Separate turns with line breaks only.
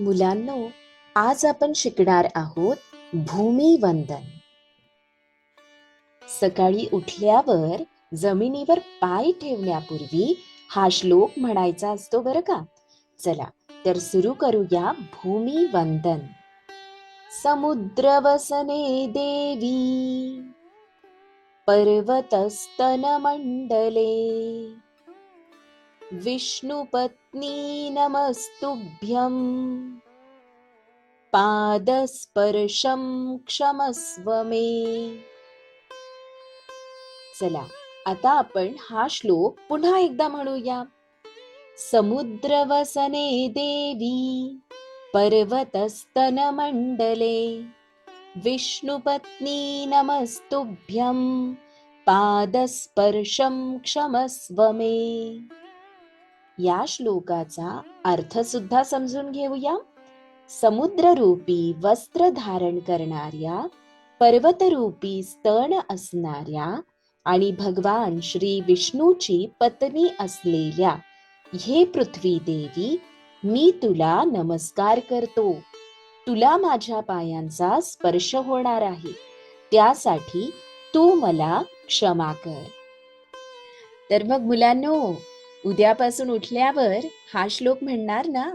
मुलांनो, आज आपण शिकणार आहोत भूमिवंदन. सकाळी उठल्यावर जमिनीवर पाय ठेवण्यापूर्वी हा श्लोक म्हणायचा असतो बरं का. चला तर सुरू करूया भूमिवंदन. समुद्रवसने देवी पर्वतस्तनमण्डले विष्णुपत्नी नमस्तुभ्यं पादस्पर्शं क्षमस्व मे. चला आता आपण हा श्लोक पुन्हा एकदा म्हणूया. समुद्रवसने देवी पर्वतस्तनमण्डले विष्णुपत्नी नमस्तुभ्यं पादस्पर्शं क्षमस्व मे. या श्लोकाचा अर्थ सुद्धा समजून घेऊया. समुद्ररूपी वस्त्र धारण करणाऱ्या, पर्वतरूपी स्तन असणाऱ्या आणि भगवान श्री विष्णूची पत्नी असलेल्या हे पृथ्वी देवी, मी तुला नमस्कार करतो. तुला माझ्या पायांचा स्पर्श होणार आहे, त्यासाठी तू मला क्षमा कर. तर मग मुलांनो, उद्यापासून उठल्यावर हा श्लोक म्हणणार ना.